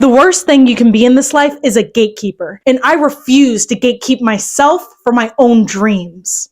The worst thing you can be in this life is a gatekeeper, and I refuse to gatekeep myself for my own dreams.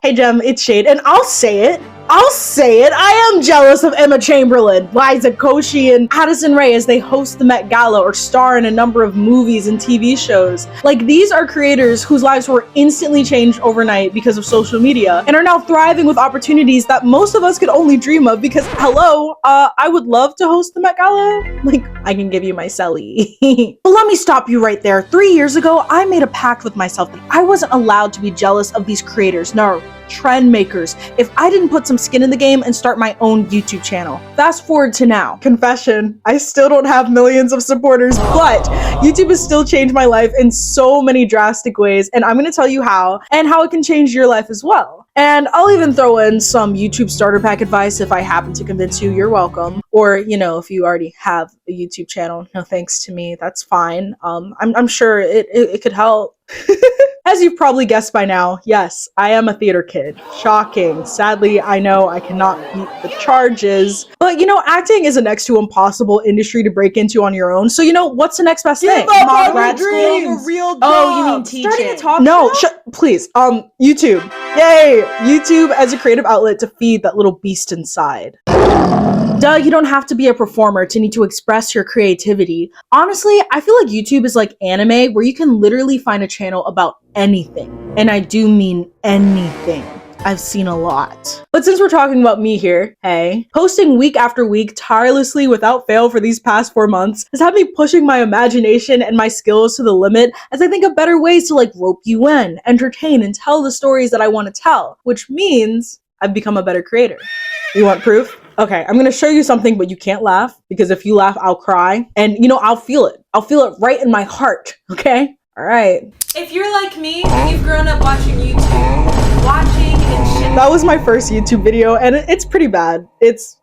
Hey Jem, it's Shade, and I'll say it. I am jealous of Emma Chamberlain, Liza Koshy, and Addison Rae as they host the Met Gala or star in a number of movies and TV shows. Like, these are creators whose lives were instantly changed overnight because of social media and are now thriving with opportunities that most of us could only dream of because, hello, I would love to host the Met Gala. Like, I can give you my celly. But let me stop you right there. 3 years ago, I made a pact with myself that I wasn't allowed to be jealous of these creators. No, trend makers if I didn't put some skin in the game and start my own YouTube channel. Fast forward to now. Confession, I still don't have millions of supporters, but YouTube has still changed my life in so many drastic ways, and I'm going to tell you how, and how it can change your life as well. And I'll even throw in some YouTube starter pack advice if I happen to convince you. You're welcome. Or, you know, if you already have a YouTube channel, no thanks to me, that's fine. I'm sure it could help. As you've probably guessed by now, yes, I am a theater kid. Shocking. Sadly, I know I cannot beat the charges. But, you know, acting is a next to impossible industry to break into on your own. So, you know, what's the next best thing? Grad school, a real job. Oh, you mean teaching? Starting a talk No, show? please. YouTube. Yay! YouTube as a creative outlet to feed that little beast inside. Duh, you don't have to be a performer to need to express your creativity. Honestly, I feel like YouTube is like anime where you can literally find a channel about anything. And I do mean anything. I've seen a lot. But since we're talking about me here, hey, posting week after week tirelessly without fail for these past 4 months has had me pushing my imagination and my skills to the limit as I think of better ways to like rope you in, entertain, and tell the stories that I want to tell, which means I've become a better creator. You want proof? Okay, I'm gonna show you something, but you can't laugh because if you laugh, I'll cry. And you know, I'll feel it. I'll feel it right in my heart, okay? All right. If you're like me, you've grown up watching YouTube, watching and shit. That was my first YouTube video, and it's pretty bad. It's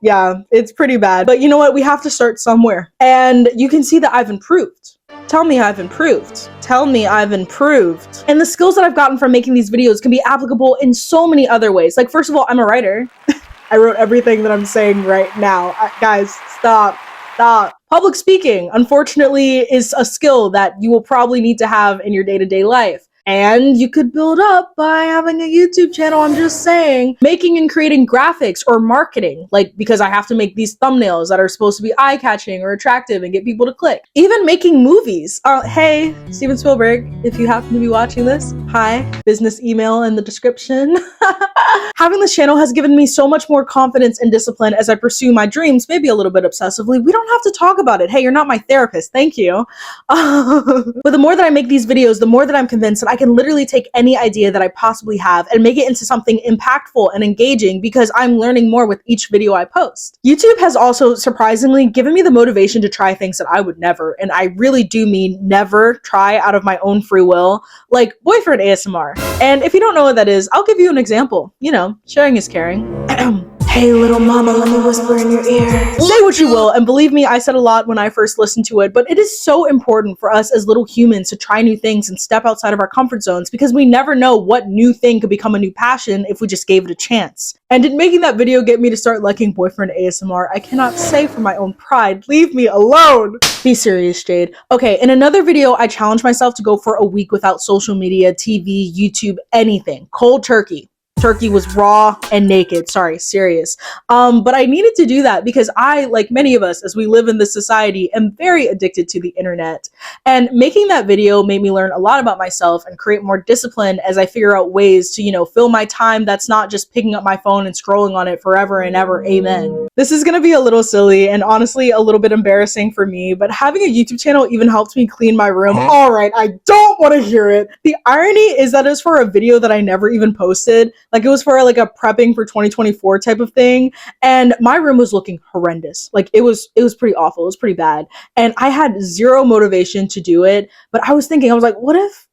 pretty bad. But you know what? We have to start somewhere. And you can see that I've improved. Tell me I've improved. Tell me I've improved. And the skills that I've gotten from making these videos can be applicable in so many other ways. Like, first of all, I'm a writer. I wrote everything that I'm saying right now. Guys, stop. Public speaking, unfortunately, is a skill that you will probably need to have in your day-to-day life. And you could build up by having a YouTube channel, I'm just saying. Making and creating graphics or marketing, like because I have to make these thumbnails that are supposed to be eye-catching or attractive and get people to click. Even making movies. Hey, Steven Spielberg, if you happen to be watching this, hi, business email in the description. Having this channel has given me so much more confidence and discipline as I pursue my dreams, maybe a little bit obsessively. We don't have to talk about it. Hey, you're not my therapist, thank you. But the more that I make these videos, the more that I'm convinced that I can literally take any idea that I possibly have and make it into something impactful and engaging because I'm learning more with each video I post. YouTube has also surprisingly given me the motivation to try things that I would never, and I really do mean never, try out of my own free will, like boyfriend ASMR. And if you don't know what that is, I'll give you an example. You know, sharing is caring. Hey little mama, let me whisper in your ear. Say what you will, and believe me, I said a lot when I first listened to it, but it is so important for us as little humans to try new things and step outside of our comfort zones because we never know what new thing could become a new passion if we just gave it a chance. And did making that video get me to start liking boyfriend ASMR? I cannot say for my own pride. Leave me alone. Be serious, Jade. Okay, in another video, I challenged myself to go for a week without social media, TV, YouTube, anything. Cold turkey. Turkey was raw and naked. Sorry, serious. But I needed to do that because I, like many of us, as we live in this society, am very addicted to the internet. And making that video made me learn a lot about myself and create more discipline as I figure out ways to, you know, fill my time that's not just picking up my phone and scrolling on it forever and ever. Amen. This is gonna be a little silly and honestly a little bit embarrassing for me, but having a YouTube channel even helped me clean my room. All right, I don't want to hear it. The irony is that it's for a video that I never even posted. Like, it was for like a prepping for 2024 type of thing. And my room was looking horrendous. Like, it was pretty awful. It was pretty bad. And I had zero motivation to do it. But I was thinking, I was like, what if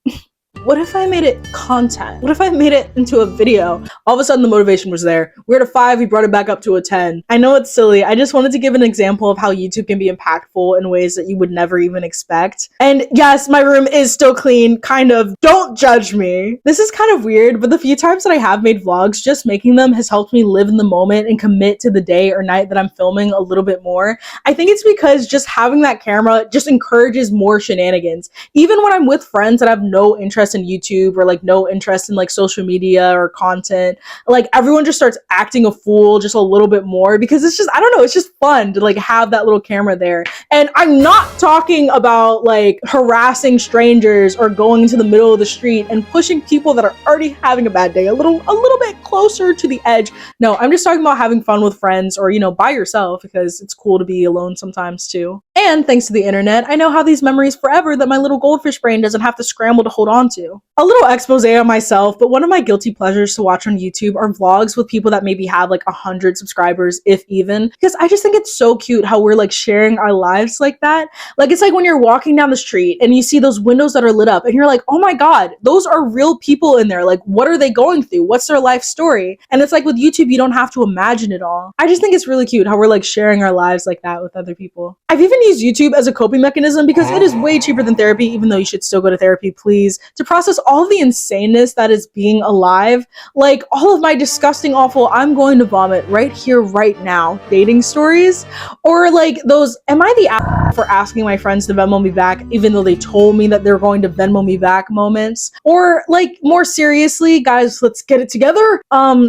what if I made it content? What if I made it into a video? All of a sudden the motivation was there. We're at a 5, we brought it back up to a 10. I know it's silly. I just wanted to give an example of how YouTube can be impactful in ways that you would never even expect. And yes, my room is still clean, kind of. Don't judge me. This is kind of weird, but the few times that I have made vlogs, just making them has helped me live in the moment and commit to the day or night that I'm filming a little bit more. I think it's because just having that camera just encourages more shenanigans. Even when I'm with friends that have no interest in YouTube or like no interest in like social media or content, like everyone just starts acting a fool just a little bit more because it's just, I don't know, it's just fun to like have that little camera there. And I'm not talking about like harassing strangers or going into the middle of the street and pushing people that are already having a bad day a little bit closer to the edge. No, I'm just talking about having fun with friends or, you know, by yourself, because it's cool to be alone sometimes too. And thanks to the internet, I now have these memories forever that my little goldfish brain doesn't have to scramble to hold on to. A little expose on myself, but one of my guilty pleasures to watch on YouTube are vlogs with people that maybe have like 100 subscribers, if even, because I just think it's so cute how we're like sharing our lives like that. Like it's like when you're walking down the street and you see those windows that are lit up and you're like, oh my God, those are real people in there. Like, what are they going through? What's their life story? And it's like with YouTube, you don't have to imagine it all. I just think it's really cute how we're like sharing our lives like that with other people. I've even used YouTube as a coping mechanism because it is way cheaper than therapy, even though you should still go to therapy, please, to process all of the insaneness that is being alive. Like all of my disgusting, awful, I'm going to vomit right here, right now, dating stories, or like those, am I the ass for asking my friends to Venmo me back, even though they told me that they're going to Venmo me back moments, or like more seriously, guys, let's get it together.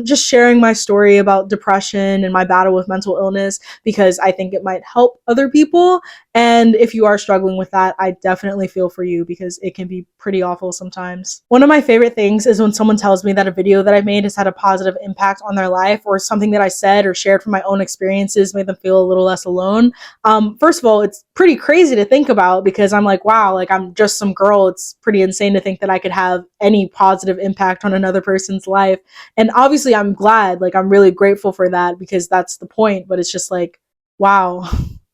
Just sharing my story about depression and my battle with mental illness because I think it might help other people. And if you are struggling with that, I definitely feel for you because it can be pretty awful sometimes. One of my favorite things is when someone tells me that a video that I made has had a positive impact on their life, or something that I said or shared from my own experiences made them feel a little less alone. First of all, it's pretty crazy to think about because I'm like, wow, like I'm just some girl. It's pretty insane to think that I could have any positive impact on another person's life. And obviously I'm glad, like I'm really grateful for that because that's the point, but it's just like, wow.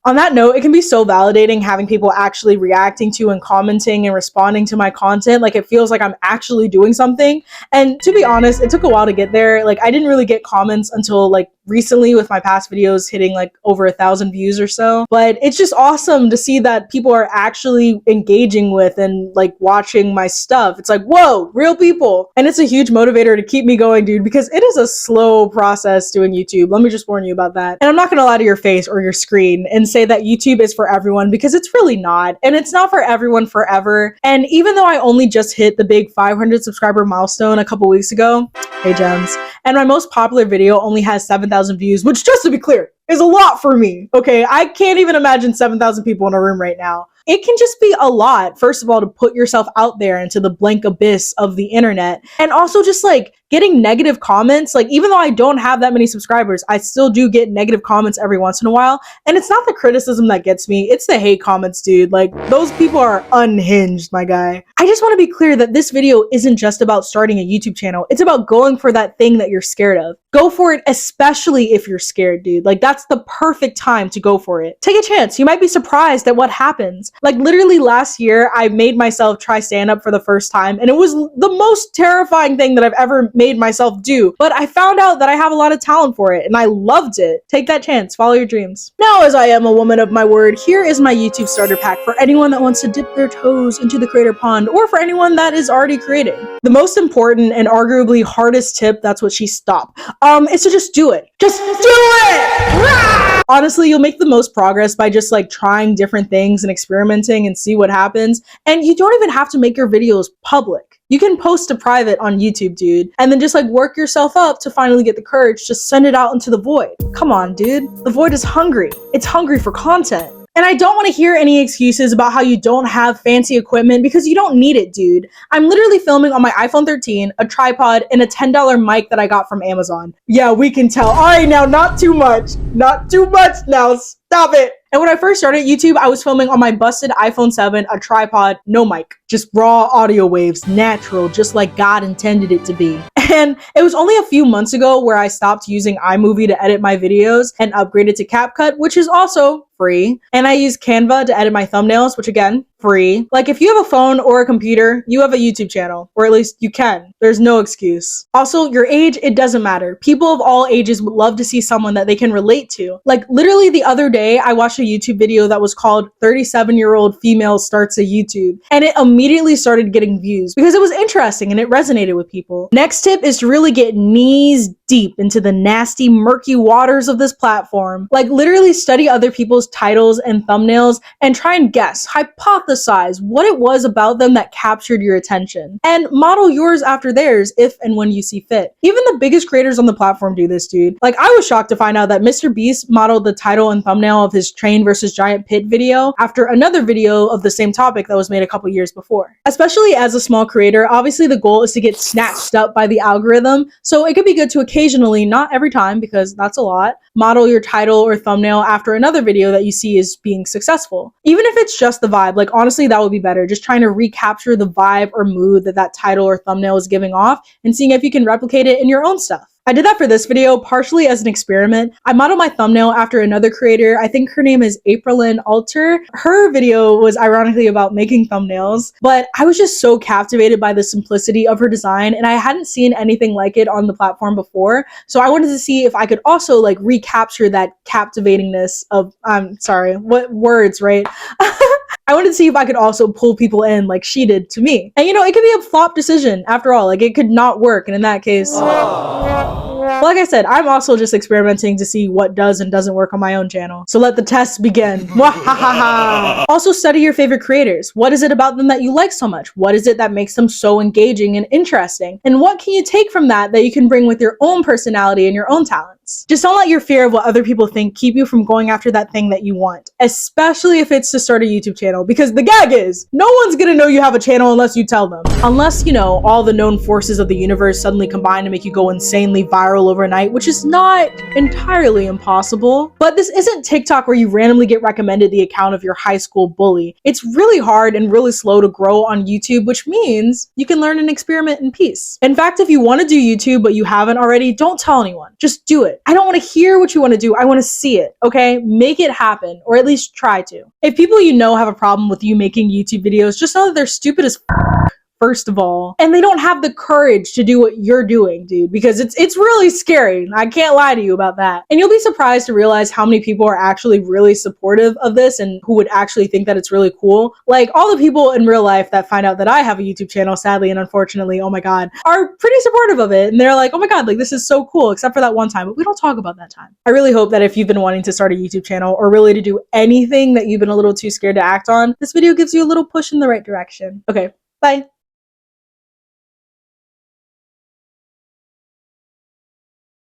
On that note, it can be so validating having people actually reacting to and commenting and responding to my content. Like it feels like I'm actually doing something. And to be honest, it took a while to get there. Like I didn't really get comments until like recently with my past videos hitting like over 1,000 views or so. But it's just awesome to see that people are actually engaging with and like watching my stuff. It's like, whoa, real people. And it's a huge motivator to keep me going, dude, because it is a slow process doing YouTube. Let me just warn you about that. And I'm not gonna lie to your face or your screen and say that YouTube is for everyone because it's really not. And it's not for everyone forever. And even though I only just hit the big 500 subscriber milestone a couple weeks ago, hey gems, and my most popular video only has 7,000 views, which just to be clear, is a lot for me. Okay, I can't even imagine 7,000 people in a room right now. It can just be a lot, first of all, to put yourself out there into the blank abyss of the internet. And also just like getting negative comments. Like even though I don't have that many subscribers, I still do get negative comments every once in a while. And it's not the criticism that gets me, it's the hate comments, dude. Like those people are unhinged, my guy. I just want to be clear that this video isn't just about starting a YouTube channel. It's about going for that thing that you're scared of. Go for it, especially if you're scared, dude. Like that's the perfect time to go for it. Take a chance. You might be surprised at what happens. Like literally last year, I made myself try stand up for the first time, and it was the most terrifying thing that I've ever made myself do. But I found out that I have a lot of talent for it, and I loved it. Take that chance. Follow your dreams. Now, as I am a woman of my word, here is my YouTube starter pack for anyone that wants to dip their toes into the creator pond, or for anyone that is already creating. The most important and arguably hardest tip, that's what she stopped, is to just do it. Just do it! Honestly, you'll make the most progress by just like trying different things and experimenting and see what happens. And you don't even have to make your videos public. You can post to private on YouTube, dude, and then just like work yourself up to finally get the courage to send it out into the void. Come on, dude. The void is hungry. It's hungry for content. And I don't want to hear any excuses about how you don't have fancy equipment because you don't need it, dude. I'm literally filming on my iPhone 13, a tripod, and a $10 mic that I got from Amazon. Yeah, we can tell. All right, now, not too much. Not too much now. Stop it. And when I first started YouTube, I was filming on my busted iPhone 7, a tripod, no mic, just raw audio waves, natural, just like God intended it to be. And it was only a few months ago where I stopped using iMovie to edit my videos and upgraded to CapCut, which is also free. And I use Canva to edit my thumbnails, which again, free. Like if you have a phone or a computer, you have a YouTube channel, or at least you can. There's no excuse. Also, your age, it doesn't matter. People of all ages would love to see someone that they can relate to. Like literally the other day, I watched a YouTube video that was called 37-year-old female starts a YouTube, and it immediately started getting views because it was interesting and it resonated with people. Next tip is to really get knees deep into the nasty, murky waters of this platform. Like literally study other people's titles and thumbnails and try and guess, hypothesize what it was about them that captured your attention, and model yours after theirs if and when you see fit. Even the biggest creators on the platform do this, dude. Like I was shocked to find out that Mr. Beast modeled the title and thumbnail of his train versus giant pit video after another video of the same topic that was made a couple years before. Especially as a small creator, obviously the goal is to get snatched up by the algorithm, so it could be good to occasionally, not every time because that's a lot, model your title or thumbnail after another video that you see is being successful. Even if it's just the vibe, like honestly that would be better. Just trying to recapture the vibe or mood that that title or thumbnail is giving off and seeing if you can replicate it in your own stuff. I did that for this video partially as an experiment. I modeled my thumbnail after another creator. I think her name is Aprilyn Alter. Her video was ironically about making thumbnails, but I was just so captivated by the simplicity of her design, and I hadn't seen anything like it on the platform before. So I wanted to see if I could also like recapture that captivatingness of, I'm sorry, what words, right? I wanted to see if I could also pull people in like she did to me. And you know, it could be a flop decision after all. Like it could not work. And in that case, like I said, I'm also just experimenting to see what does and doesn't work on my own channel. So let the test begin. Also study your favorite creators. What is it about them that you like so much? What is it that makes them so engaging and interesting? And what can you take from that you can bring with your own personality and your own talents? Just don't let your fear of what other people think keep you from going after that thing that you want, especially if it's to start a YouTube channel, because the gag is no one's gonna know you have a channel unless you tell them. Unless, you know, all the known forces of the universe suddenly combine to make you go insanely viral overnight, which is not entirely impossible. But this isn't TikTok where you randomly get recommended the account of your high school bully. It's really hard and really slow to grow on YouTube, which means you can learn and experiment in peace. In fact, if you want to do YouTube but you haven't already, don't tell anyone. Just do it. I don't want to hear what you want to do. I want to see it, okay? Make it happen, or at least try to. If people you know have a problem with you making YouTube videos, just know that they're stupid as first of all, and they don't have the courage to do what you're doing, dude, because it's really scary. I can't lie to you about that. And you'll be surprised to realize how many people are actually really supportive of this and who would actually think that it's really cool. Like all the people in real life that find out that I have a YouTube channel, sadly and unfortunately, oh my God, are pretty supportive of it. And they're like, oh my God, like this is so cool, except for that one time, but we don't talk about that time. I really hope that if you've been wanting to start a YouTube channel or really to do anything that you've been a little too scared to act on, this video gives you a little push in the right direction. Okay, bye.